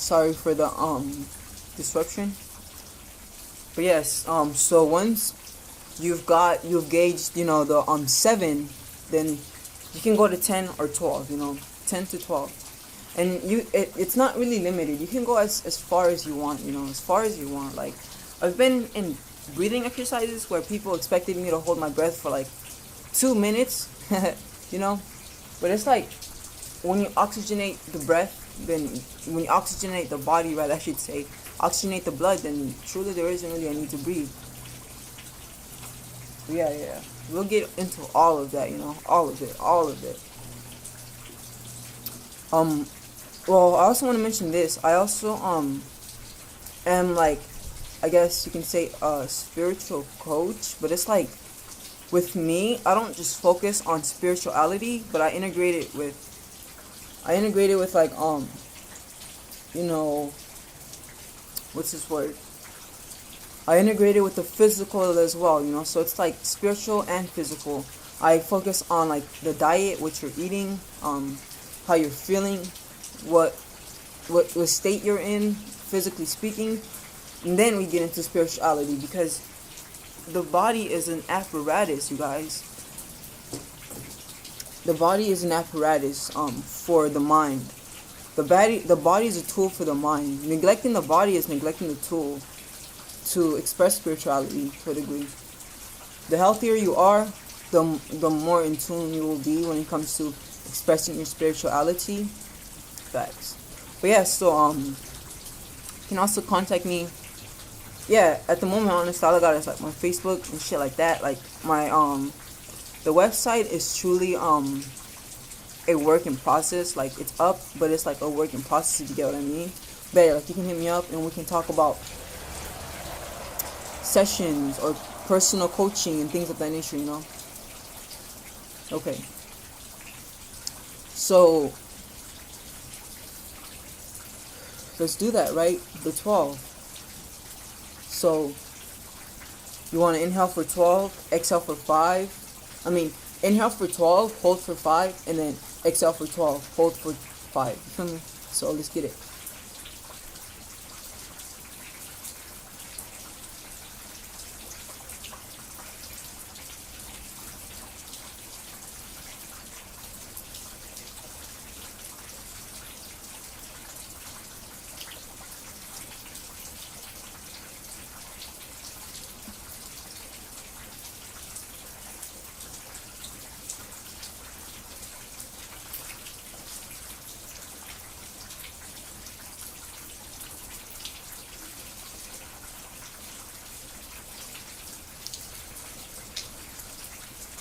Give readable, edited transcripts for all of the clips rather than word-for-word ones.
Sorry for the disruption. But yes, so once you've gauged, the 7, then you can go to 10 or 12, 10 to 12. And it's not really limited. You can go as far as you want, as far as you want. Like, I've been in breathing exercises where people expected me to hold my breath for like 2 minutes, you know. But it's like when you oxygenate the breath, then when you oxygenate the body, rather, I should say, oxygenate the blood, then truly there isn't really a need to breathe. Yeah. We'll get into all of that, all of it. Well, I also want to mention this. I also am, like, I guess you can say a spiritual coach, but it's like with me, I don't just focus on spirituality, but I integrate it with like what's this word? I integrate it with the physical as well, so it's like spiritual and physical. I focus on like the diet, what you're eating, how you're feeling, what state you're in, physically speaking, and then we get into spirituality, because the body is an apparatus, you guys. The body is an apparatus for the mind. The body is a tool for the mind. Neglecting the body is neglecting the tool to express spirituality to a degree. The healthier you are, the more in tune you will be when it comes to expressing your spirituality. Facts. But yeah, so you can also contact me. Yeah, at the moment, honestly, all I got is like my Facebook and shit like that. Like my the website is truly a work in process. Like, it's up, but it's like a work in process, if you get what I mean. But yeah, like, you can hit me up and we can talk about sessions or personal coaching and things of that nature, Okay. So let's do that, right? The 12. So you want to inhale for 12, exhale for 5. Inhale for 12, hold for 5, and then exhale for 12, hold for 5. You feel me? So let's get it.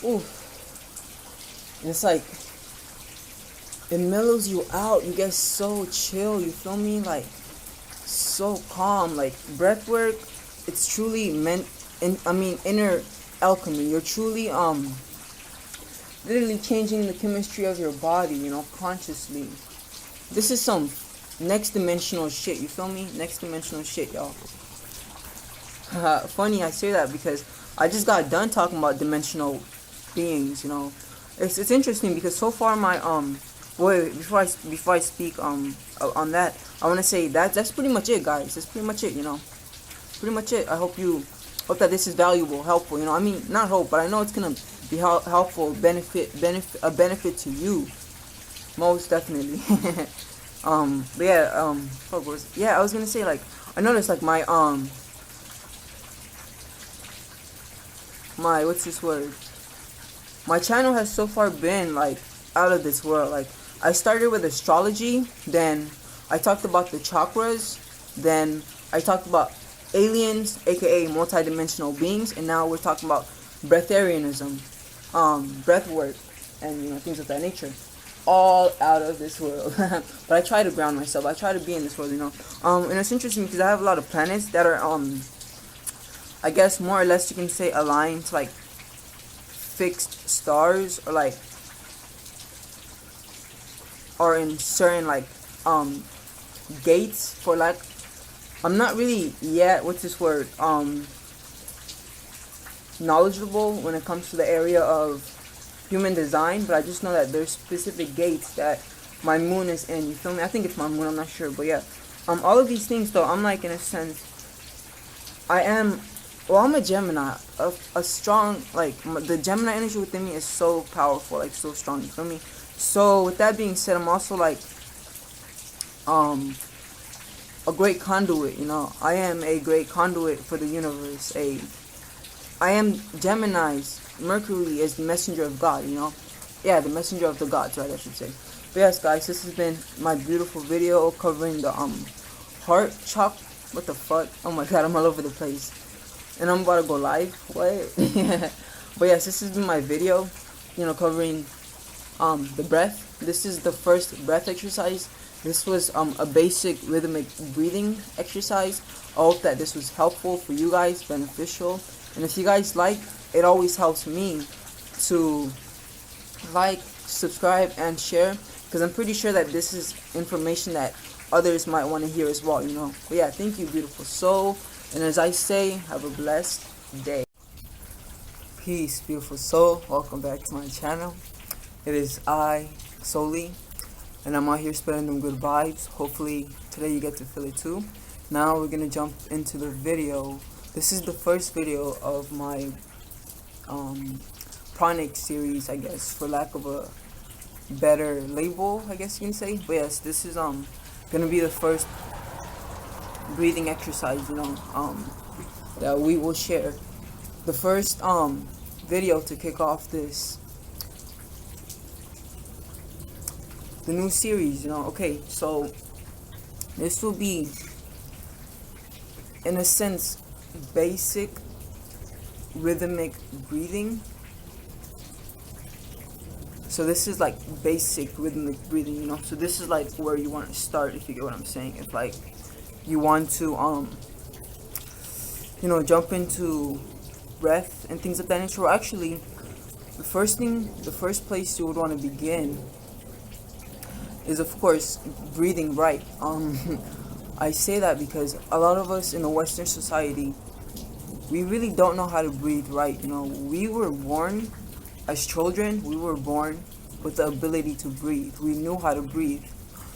Ooh. And it's like, it mellows you out. You get so chill, you feel me? Like, so calm. Like, breath work, it's truly inner alchemy. You're truly literally changing the chemistry of your body, consciously. This is some next dimensional shit, you feel me? Next dimensional shit, y'all. Funny I say that because I just got done talking about dimensional beings, It's interesting because so far my before I speak on that, I want to say that's pretty much it, guys. That's pretty much it, Pretty much it. I hope that this is valuable, helpful, not hope, but I know it's gonna be helpful, benefit to you, most definitely. But yeah, I was gonna say, like, I noticed, like, my what's this word? My channel has so far been, like, out of this world. Like, I started with astrology, then I talked about the chakras, then I talked about aliens, aka multidimensional beings, and now we're talking about breatharianism, breath work, and things of that nature. All out of this world. But I try to ground myself. I try to be in this world, And it's interesting because I have a lot of planets that are, I guess more or less you can say aligned to, like, fixed stars, or in certain, like, gates, for, like, I'm not really yet, what's this word, knowledgeable when it comes to the area of human design, but I just know that there's specific gates that my moon is in, you feel me? I think it's my moon, I'm not sure, but yeah. All of these things though, I'm like, in a sense, I am, well, I'm a Gemini, a strong, like, the Gemini energy within me is so powerful, like, so strong, you feel me? So, with that being said, I'm also, like, a great conduit, you know? I am a great conduit for the universe, I am Gemini's, Mercury is the messenger of God, you know? Yeah, the messenger of the gods, right, I should say. But yes, guys, this has been my beautiful video covering the, heart chakra. What the fuck? Oh my god, I'm all over the place. And I'm about to go live. What? But yes, this has been my video, you know, covering the breath. This is the first breath exercise. This was a basic rhythmic breathing exercise. I hope that this was helpful for you guys, beneficial. And if you guys like, it always helps me to like, subscribe, and share, because I'm pretty sure that this is information that others might want to hear as well, you know. But yeah, thank you, beautiful soul. And as I say, have a blessed day. Peace, beautiful soul. Welcome back to my channel. It is I, Soli, and I'm out here spreading them good vibes. Hopefully today you get to feel it too. Now we're gonna jump into the video. This is the first video of my pranic series, I guess, for lack of a better label, I guess you can say. But yes, this is gonna be the first breathing exercise, you know, that we will share. The first video to kick off the new series, you know. Okay, so this will be, in a sense, basic rhythmic breathing. So this is like basic rhythmic breathing, you know. So this is like where you want to start, if you get what I'm saying. If like you want to you know, jump into breath and things of that nature. Well, actually, the first place you would want to begin is, of course, breathing right. I say that because a lot of us in the Western society, we really don't know how to breathe right. You know, we were born as children, we were born with the ability to breathe. We knew how to breathe.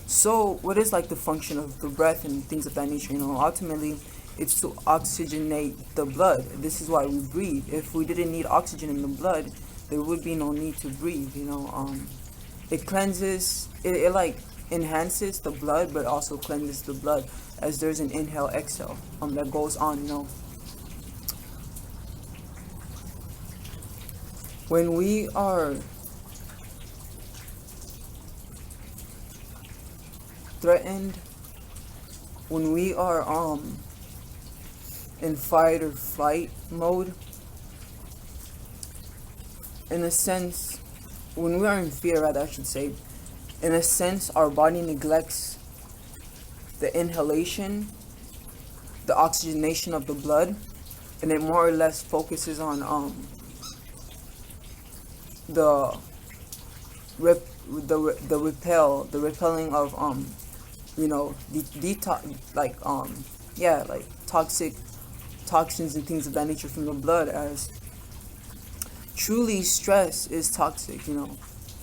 So what is like the function of the breath and things of that nature? You know, ultimately, it's to oxygenate the blood. This is why we breathe. If we didn't need oxygen in the blood, there would be no need to breathe. You know, it cleanses, it like enhances the blood, but also cleanses the blood, as there's an inhale exhale that goes on, you know. When we are threatened, when we are in fight or flight mode, in a sense, when we are in fear, rather I should say, in a sense, our body neglects the inhalation, the oxygenation of the blood, and it more or less focuses on the repelling of you know, toxic toxins and things of that nature from the blood, as truly stress is toxic, you know.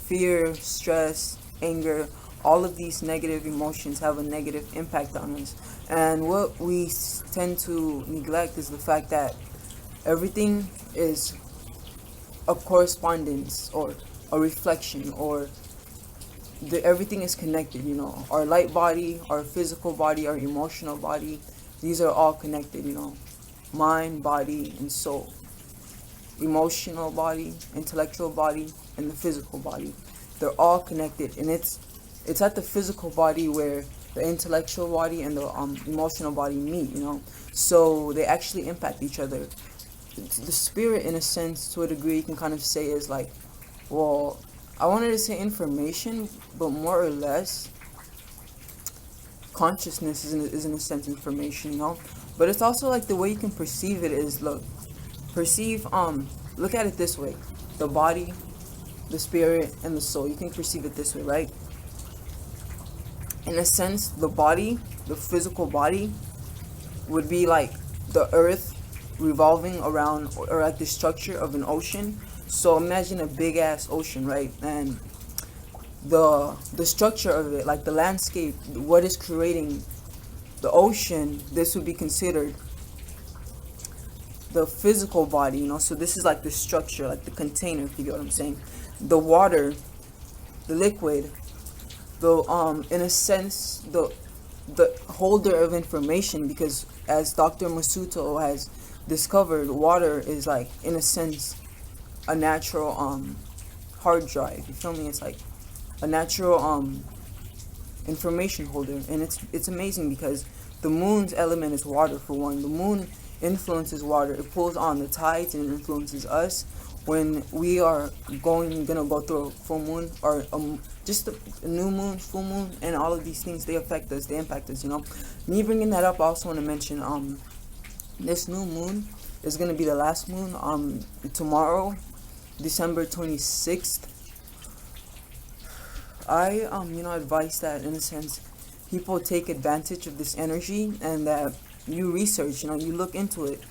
Fear, stress, anger, all of these negative emotions have a negative impact on us. And what we tend to neglect is the fact that everything is a correspondence or a reflection, or everything is connected, you know. Our light body, our physical body, our emotional body, these are all connected, you know. Mind, body, and soul. Emotional body, intellectual body, and the physical body. They're all connected, and it's at the physical body where the intellectual body and the emotional body meet, you know. So they actually impact each other. The spirit, in a sense, to a degree, you can kind of say is like, well, I wanted to say information, but more or less, consciousness is in a sense information, you know. But it's also like the way you can perceive it is, look at it this way: the body, the spirit, and the soul. You can perceive it this way, right? In a sense, the body, the physical body, would be like the earth revolving around, or like the structure of an ocean. So imagine a big ass ocean, right? And the structure of it, like the landscape, what is creating The ocean, this would be considered the physical body, so this is like the structure, like the container, if you get what I'm saying. The water, the liquid, the in a sense, the holder of information, because as Dr. Masuto has discovered, water is like, in a sense, a natural hard drive, you feel me? It's like a natural information holder, and it's amazing because the moon's element is water, for one. The moon influences water. It pulls on the tides and it influences us. When we are gonna go through a full moon, or just a new moon, full moon, and all of these things, they affect us, they impact us. Me bringing that up, I also want to mention this new moon is gonna be the last moon tomorrow, December 26th. I advise that, in a sense, people take advantage of this energy, and that you research, you look into it,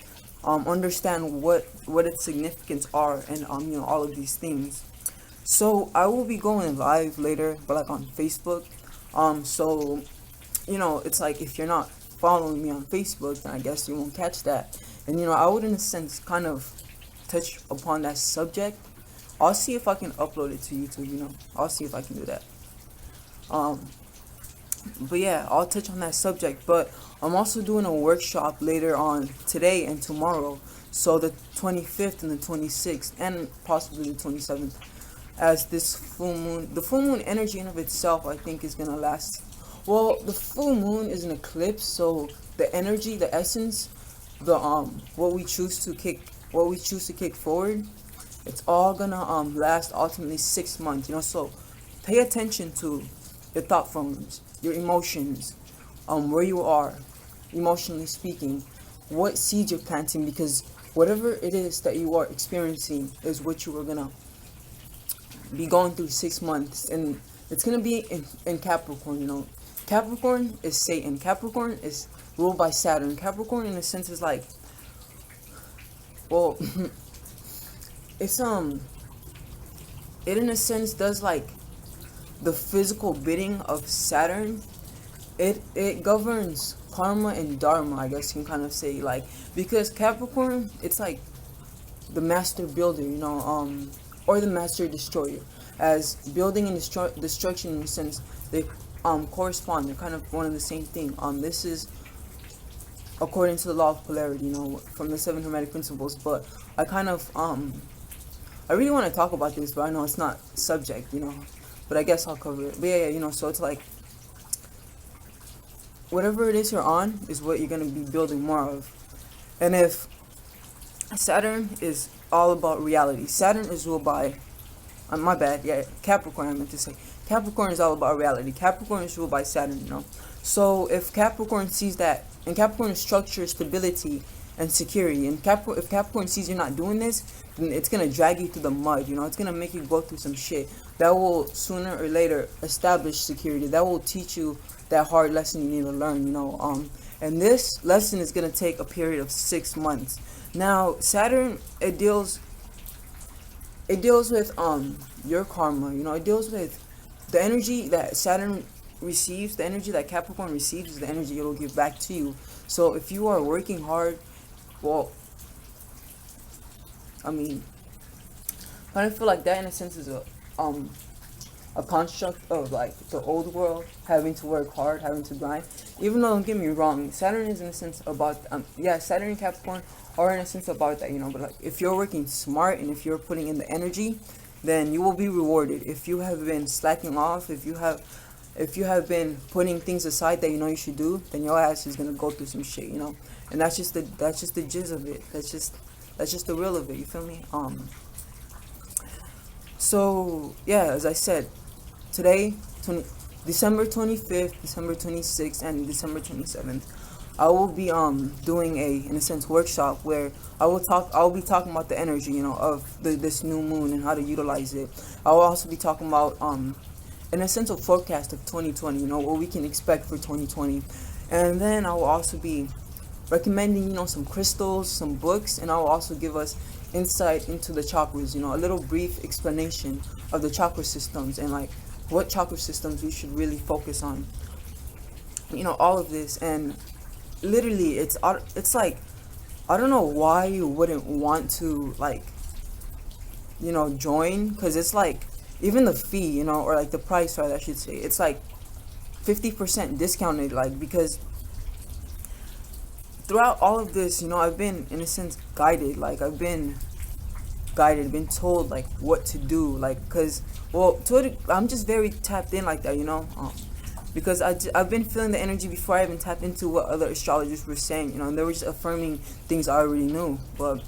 understand what its significance are, and all of these things. So I will be going live later, but like on Facebook. So it's like, if you're not following me on Facebook, then I guess you won't catch that. And I would, in a sense, kind of touch upon that subject. I'll see if I can upload it to YouTube. I'll see if I can do that. But yeah, I'll touch on that subject. But I'm also doing a workshop later on today and tomorrow. So the 25th and the 26th, and possibly the 27th, as this full moon, the full moon energy in of itself, I think, is gonna last. Well, the full moon is an eclipse, so the energy, the essence, the what we choose to kick forward, it's all gonna last ultimately 6 months. So pay attention to your thought forms, your emotions, where you are emotionally speaking, what seeds you're planting, because whatever it is that you are experiencing is what you are gonna be going through 6 months. And it's gonna be in Capricorn. Capricorn is Satan. Capricorn is ruled by Saturn. Capricorn, in a sense, is like, well, it's it, in a sense, does like the physical bidding of Saturn. It governs karma and dharma, I guess you can kind of say, like, because Capricorn, it's like the master builder, or the master destroyer. As building and destruction, in a sense, they correspond. They're kind of one and the same thing. This is according to the law of polarity, from the 7 Hermetic principles. But I kind of I really want to talk about this, but I know it's not subject, but I guess I'll cover it. But yeah, so it's like, whatever it is you're on is what you're going to be building more of. And if Saturn is all about reality, Saturn is ruled by, my bad, Capricorn, I meant to say. Capricorn is all about reality. Capricorn is ruled by Saturn, So if Capricorn sees that, and Capricorn is structure, stability, and security, and if Capricorn sees you're not doing this, then it's going to drag you through the mud, it's going to make you go through some shit that will sooner or later establish security, that will teach you that hard lesson you need to learn, and this lesson is going to take a period of 6 months. Now, Saturn, it deals with your karma, it deals with the energy that Saturn receives. The energy that Capricorn receives is the energy it'll give back to you. So if you are working hard, well, I kind of feel like that, in a sense, is a construct of like the old world, having to work hard, having to grind. Even though, don't get me wrong, Saturn is, in a sense, about Saturn and Capricorn are, in a sense, about that, but like, if you're working smart and if you're putting in the energy, then you will be rewarded. If you have been slacking off, if you have been putting things aside that you should do, then your ass is gonna go through some shit, and that's just the jizz of it. That's just the real of it. You feel me? So yeah, as I said, today, December 25th, December 26th, and December 27th, I will be doing in a sense, workshop where I'll be talking about the energy, of this new moon and how to utilize it. I will also be talking about an essential forecast of 2020, what we can expect for 2020. And then I will also be recommending, some crystals, some books, and I will also give us insight into the chakras, a little brief explanation of the chakra systems and like what chakra systems we should really focus on. all of this. And literally it's like, I don't know why you wouldn't want to, like, join, because it's like, even the fee, or like the price, right, I should say, it's like 50% discounted, like, because throughout all of this, I've been, in a sense, guided. Like, I've been guided, been told, like, what to do, like, because, well, I'm just very tapped in like that, because I've been feeling the energy before I even tapped into what other astrologers were saying, and they were just affirming things I already knew. But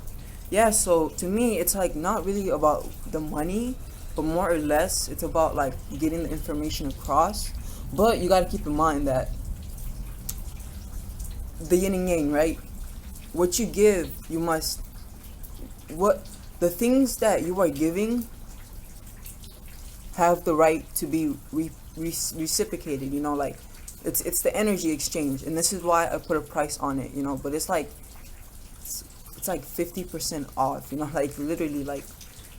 yeah, so to me, it's like not really about the money, but more or less it's about like getting the information across. But you got to keep in mind that the yin and yang, right? What you give, you must, what the things that you are giving have the right to be reciprocated, like, it's the energy exchange. And this is why I put a price on it, but it's like, it's like 50% off, like, literally, like,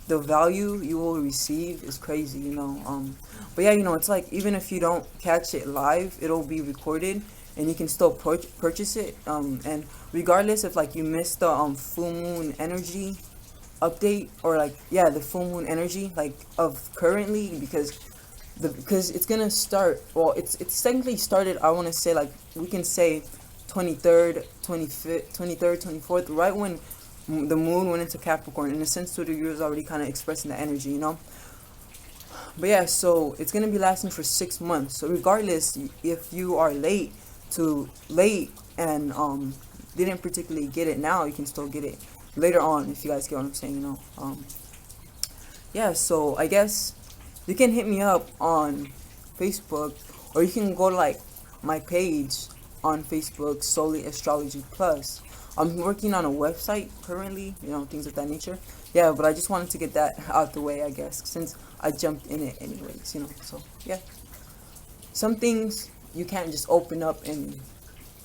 the value you will receive is crazy, but yeah, it's like, even if you don't catch it live, it'll be recorded, and you can still purchase it, and regardless if, like, you missed the full moon energy update, or like, yeah, the full moon energy, like, of currently, because it's gonna start, well, it's technically started, I want to say, like, we can say 23rd 25th 23rd 24th, right when the moon went into Capricorn. In a sense, 2 degrees already kind of expressing the energy, but yeah, so it's gonna be lasting for 6 months. So regardless, if you are late and didn't particularly get it now, you can still get it later on, if you guys get what I'm saying, yeah. So I guess you can hit me up on Facebook, or you can go to, like, my page on Facebook, Solely Astrology Plus. I'm working on a website currently, things of that nature. Yeah, but I just wanted to get that out the way, I guess, since I jumped in it anyways, so yeah. Some things you can't just open up and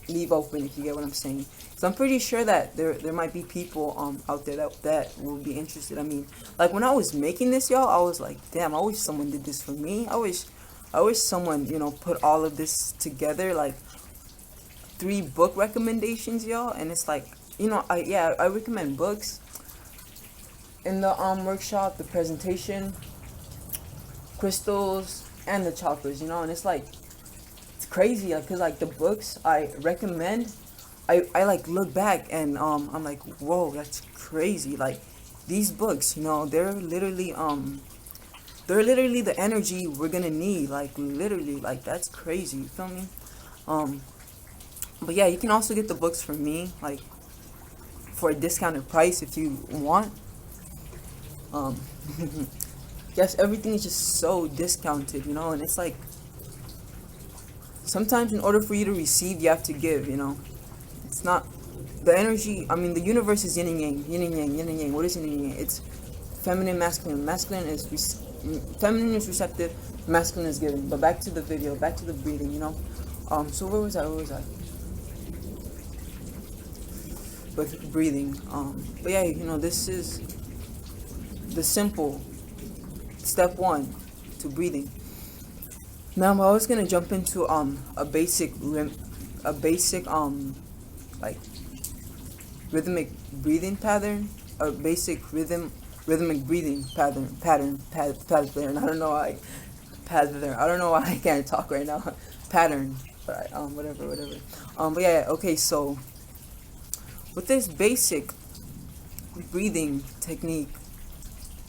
leave open, if you get what I'm saying. So I'm pretty sure that there might be people out there that will be interested. I mean, like, when I was making this, y'all, I was like, damn, I wish someone did this for me. I wish someone, put all of this together, like 3 book recommendations, y'all. And it's like, I recommend books in the workshop, the presentation, crystals, and the chakras, and it's like, it's crazy, like, cause, like, the books I recommend, I like look back and I'm like, whoa, that's crazy. Like, these books, they're literally the energy we're gonna need, like, literally, like, that's crazy, you feel me? But yeah, you can also get the books from me, like, for a discounted price if you want. Yes, everything is just so discounted, and it's like, sometimes in order for you to receive, you have to give, It's not the energy. I mean, the universe is yin and yang, yin and yang, yin and yang. What is yin and yang? It's feminine, masculine. Feminine is receptive, masculine is giving. But back to the video, back to the breathing, So where was I? But breathing. But yeah, this is the simple step 1 to breathing. Now I was gonna jump into a basic like rhythmic breathing pattern, a basic rhythmic breathing pattern. I don't know why I don't know why I can't talk right now. Pattern, but whatever. But yeah, okay. So with this basic breathing technique,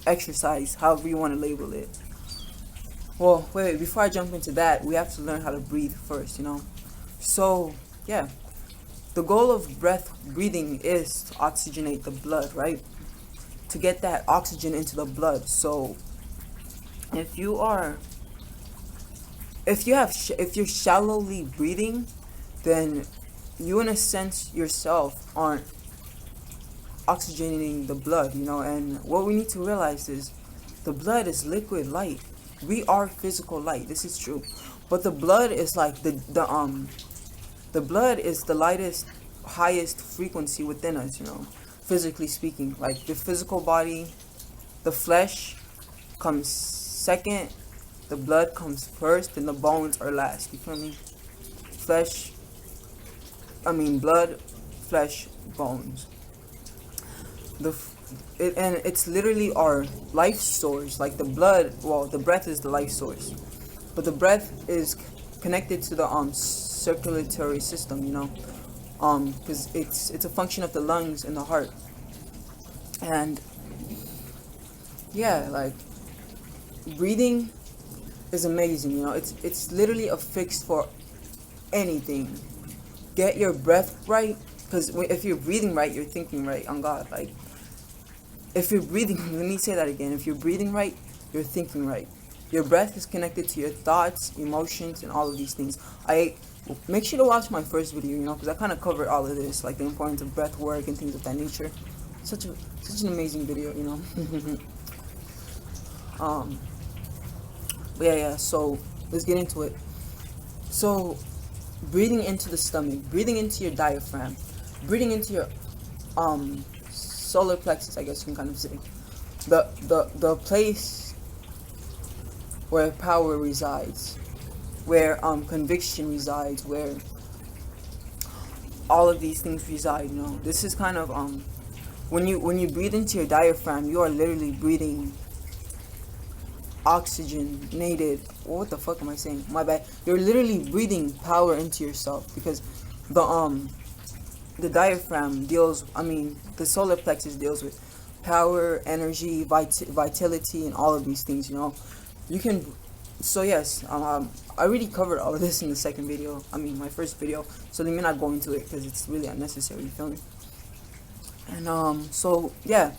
exercise, however you want to label it. Well, wait, before I jump into that, we have to learn how to breathe first, So, yeah. The goal of breathing is to oxygenate the blood, right? To get that oxygen into the blood. So, if you're shallowly breathing, then you, in a sense, yourself aren't oxygenating the blood, and what we need to realize is the blood is liquid light. We are physical light. This is true, but the blood is like the blood is the lightest, highest frequency within us. Physically speaking, like the physical body, the flesh comes second, the blood comes first, and the bones are last. You feel me? flesh, blood, flesh, bones. And it's literally our life source. Like the blood, well, the breath is the life source, but the breath is connected to the circulatory system, because it's a function of the lungs and the heart. And yeah, like breathing is amazing. It's literally a fix for anything. Get your breath right, because if you're breathing right, you're thinking right. On God, like if you're breathing, let me say that again. If you're breathing right, you're thinking right. Your breath is connected to your thoughts, emotions, and all of these things. I make sure to watch my first video, because I kind of covered all of this, like the importance of breath work and things of that nature. Such an amazing video, But yeah. So let's get into it. So breathing into the stomach, breathing into your diaphragm, breathing into your solar plexus, I guess you can kind of say, the place where power resides, where conviction resides, where all of these things reside. This is kind of when you breathe into your diaphragm, you are literally breathing oxygenated. What the fuck am I saying? My bad. You're literally breathing power into yourself, because the diaphragm deals, the solar plexus deals with power, energy, vitality, and all of these things. You can. So yes, I already covered all of this in the second video. My first video. So let me not go into it because it's really unnecessary. You feel me? And so yeah,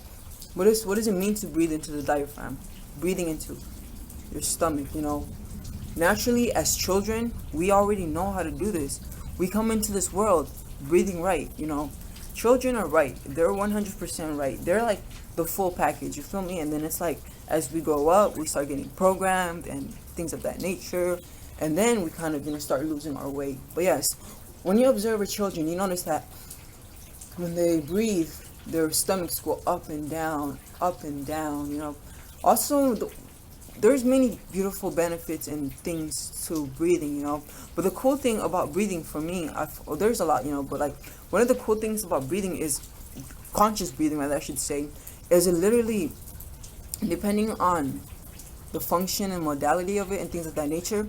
what does it mean to breathe into the diaphragm? Breathing into your stomach. Naturally, as children, we already know how to do this. We come into this world breathing right. Children are right. They're 100% right. They're like the full package. You feel me? And then it's like, as we grow up, we start getting programmed and things of that nature, and then we kind of start losing our way. But yes, when you observe a children, you notice that when they breathe, their stomachs go up and down, up and down. Also, there's many beautiful benefits and things to breathing. But the cool thing about breathing for me, there's a lot, but like one of the cool things about breathing is conscious breathing, rather I should say, is it literally, depending on the function and modality of it and things of that nature,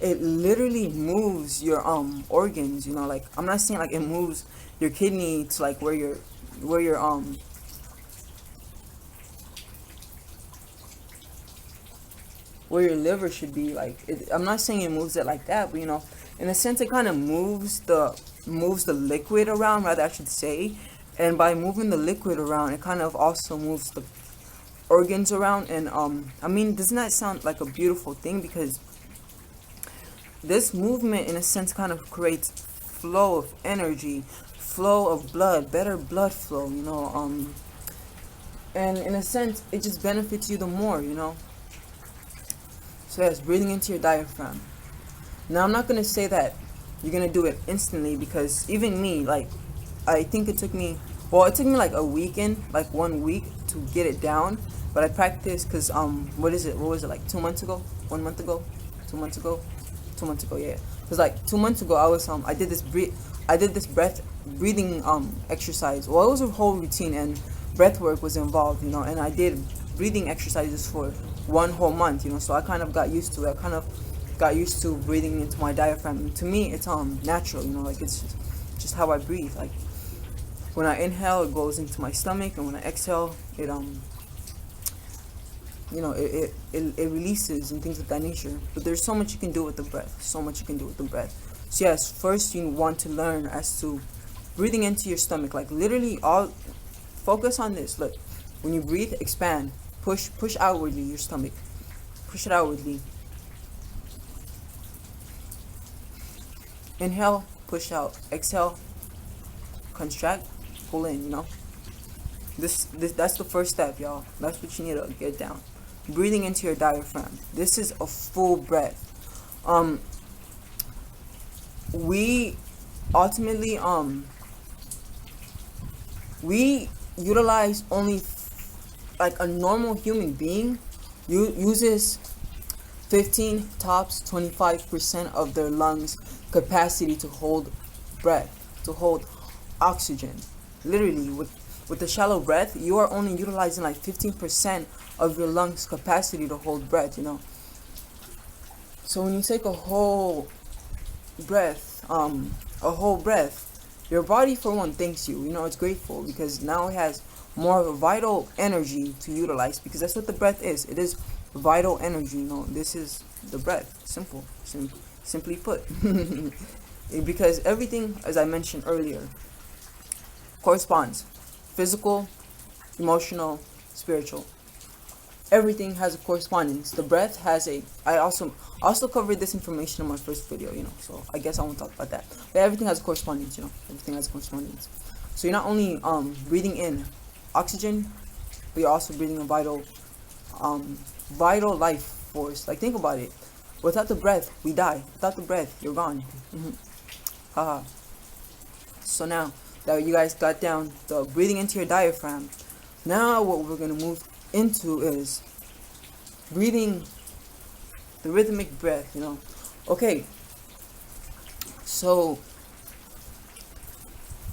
it literally moves your organs. Like I'm not saying like it moves your kidney to like where your liver should be. Like I'm not saying it moves it like that, but in a sense it kind of moves the liquid around, rather I should say. And by moving the liquid around, it kind of also moves the organs around. And doesn't that sound like a beautiful thing? Because this movement in a sense kind of creates flow of energy, flow of blood, better blood flow, and in a sense it just benefits you the more. So yes, breathing into your diaphragm. Now I'm not going to say that you're going to do it instantly, because even me, like I think it took me like a weekend, like 1 week to get it down. But I practiced because what was it, like 2 months ago, 1 month ago, 2 months ago, 2 months ago, yeah. Because like 2 months ago I was I did this breath breathing exercise. Well, it was a whole routine, and breath work was involved, and I did breathing exercises for 1 whole month, so I kind of got used to it. I kind of got used to breathing into my diaphragm. And to me it's natural, like it's just how I breathe. Like when I inhale, it goes into my stomach, and when I exhale, it it releases and things of that nature. But there's so much you can do with the breath. So yes, first you want to learn as to breathing into your stomach. Like literally, all focus on this. Look, when you breathe, expand, push outwardly your stomach, push it outwardly. Inhale, push out. Exhale, contract, pull in. This that's the first step, y'all. That's what you need to get down. Breathing into your diaphragm. This is a full breath. We ultimately we utilize only like a normal human being uses 15 tops 25% of their lungs capacity to hold breath, to hold oxygen. Literally, with the shallow breath, you are only utilizing like 15% of your lungs capacity to hold breath, you know. So when you take a whole breath, your body for one thanks you. You know, it's grateful because now it has more vital energy to utilize, because that's what the breath is. It is vital energy. You know, this is the breath. Simply put. Because everything, as I mentioned earlier, corresponds: physical, emotional, spiritual. Everything has a correspondence. The breath has a. I also covered this information in my first video, you know. So I guess I won't talk about that. But everything has a correspondence, you know. Everything has a correspondence. So you're not only breathing in oxygen, but you're also breathing a vital life force. Like, think about it. Without the breath, we die. Without the breath, you're gone. Haha. So now that you guys got down the breathing into your diaphragm, now what we're gonna move into is breathing the rhythmic breath, you know. Okay, so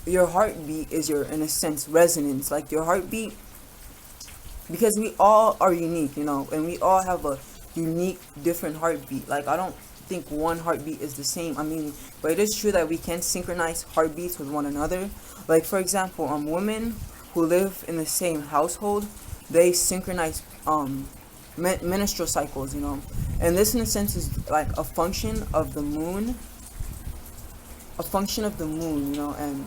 your heartbeat is your, in a sense, resonance. Like your heartbeat, because we all are unique, you know, and we all have a unique, different heartbeat. Like, I don't think one heartbeat is the same. I mean, but it is true that we can synchronize heartbeats with one another. Like, for example, women who live in the same household, they synchronize menstrual cycles, you know. And this, in a sense, is like a function of the moon. A function of the moon, you know. And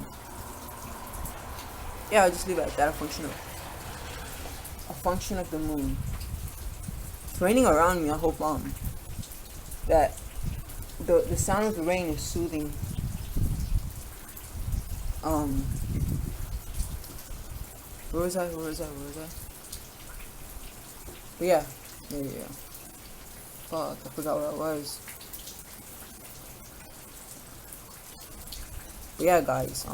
yeah, I'll just leave it at that. A function of the moon. It's raining around me. I hope that the sound of the rain is soothing. Where was I? But yeah. Fuck, I forgot where I was. But yeah, guys,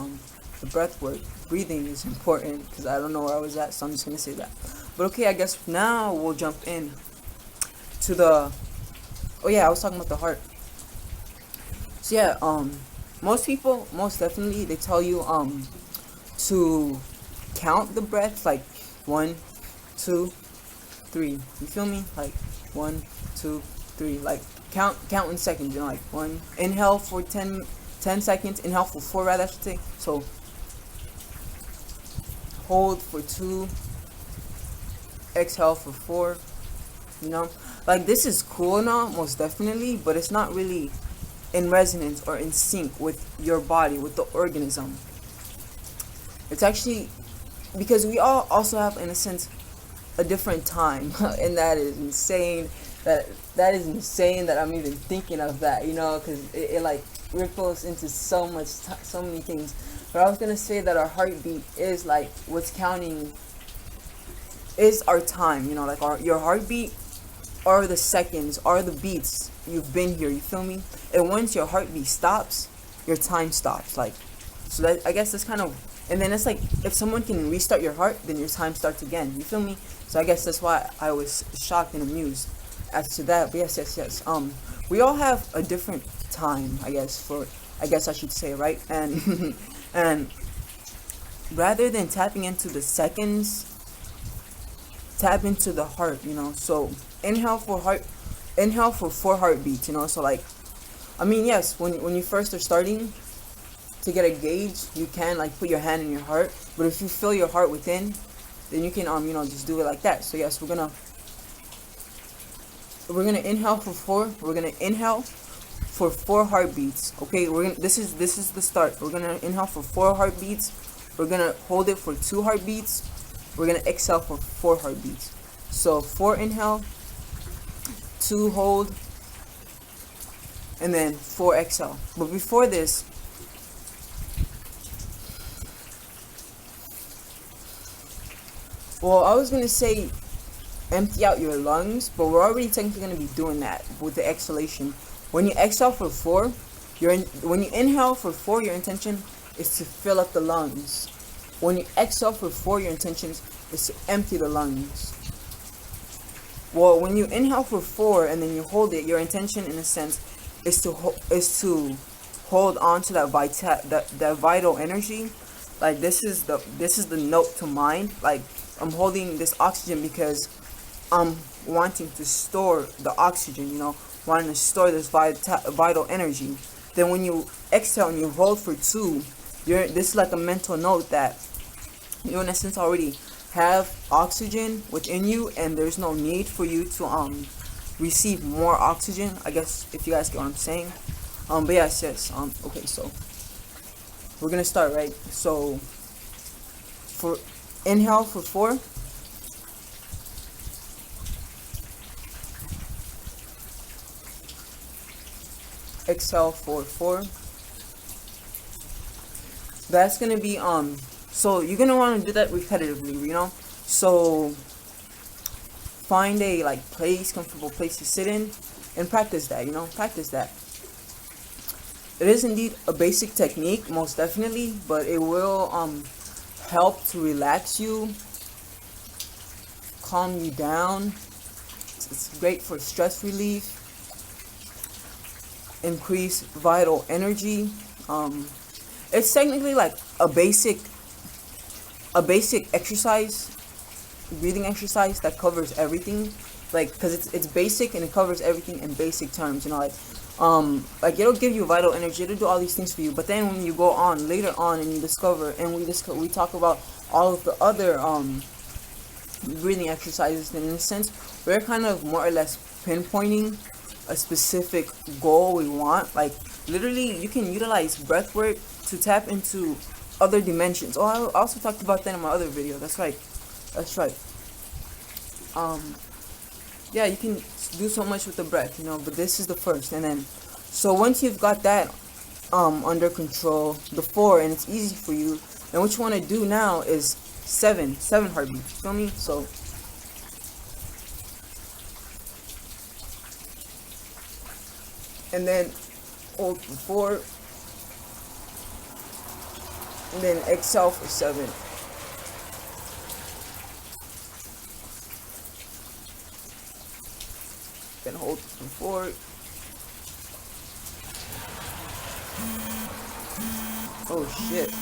the breath work, breathing is important, because I don't know where I was at, so I'm just gonna say that. But okay, I guess now we'll jump in to the. Oh yeah, I was talking about the heart. So yeah, most people, most definitely, they tell you to count the breaths, like 1, 2, 3. You feel me? Like 1, 2, 3. Like count in seconds. You know, like 1. Inhale for 10 seconds. Inhale for 4, rather, I should say. So hold for 2. Exhale for 4. You know, like, this is cool and all, most definitely, but it's not really in resonance or in sync with your body, with the organism. It's actually because we all also have, in a sense, a different time, and that is insane. That is insane that I'm even thinking of that, you know, because it like ripples into so many things. But I was gonna say that our heartbeat is like what's counting is our time, you know, like your heartbeat are the seconds, are the beats you've been here, you feel me? And once your heartbeat stops, your time stops. Like, so that, I guess that's kind of, and then it's like, if someone can restart your heart, then your time starts again, you feel me? So I guess that's why I was shocked and amused as to that. But yes. We all have a different time, I guess I should say, right? And and rather than tapping into the seconds, tap into the heart, you know. So inhale for 4 heartbeats, you know. So like, I mean, yes, when you first are starting to get a gauge, you can like put your hand in your heart, but if you feel your heart within, then you can you know, just do it like that. So yes, we're gonna inhale for 4. We're gonna inhale for 4 heartbeats. Okay, this is the start. We're gonna inhale for 4 heartbeats. We're gonna hold it for 2 heartbeats. We're gonna exhale for 4 heartbeats. So 4 inhale, 2 hold, and then 4 exhale. But before this, well, I was gonna say empty out your lungs, but we're already technically gonna be doing that with the exhalation. When you exhale for 4, when you inhale for 4, your intention is to fill up the lungs. When you exhale for 4, your intention is to empty the lungs. Well, when you inhale for 4 and then you hold it, your intention, in a sense, is to hold on to that vital energy. Like this is the note to mind. Like I'm holding this oxygen because I'm wanting to store the oxygen. Wanting to store this vital energy. Then when you exhale and you hold for 2, this is like a mental note that you in essence already have oxygen within you, and there's no need for you to receive more oxygen, I guess, if you guys get what I'm saying. But yes. Okay, so we're gonna start, right? So for inhale for 4, exhale for 4. That's gonna be so you're gonna want to do that repetitively. So find a comfortable place to sit in and practice that. Practice that. It is indeed a basic technique, most definitely, but it will help to relax you, calm you down. It's great for stress relief, increase vital energy. It's technically like a basic exercise, breathing exercise that covers everything. Because it's basic and it covers everything in basic terms. Like it'll give you vital energy, it'll do all these things for you. But then when you go on later on and you discover, and we talk about all of the other breathing exercises, then in a sense we're kind of more or less pinpointing a specific goal we want. Like literally, you can utilize breath work to tap into other dimensions. Oh, I also talked about that in my other video. That's right. Yeah, you can do so much with the breath, but this is the first. And then, so once you've got that under control, the 4, and it's easy for you, then what you want to do now is 7 heartbeats. Feel me? So and then hold for 4, and then exhale for 7. Then hold for 4. Oh shit.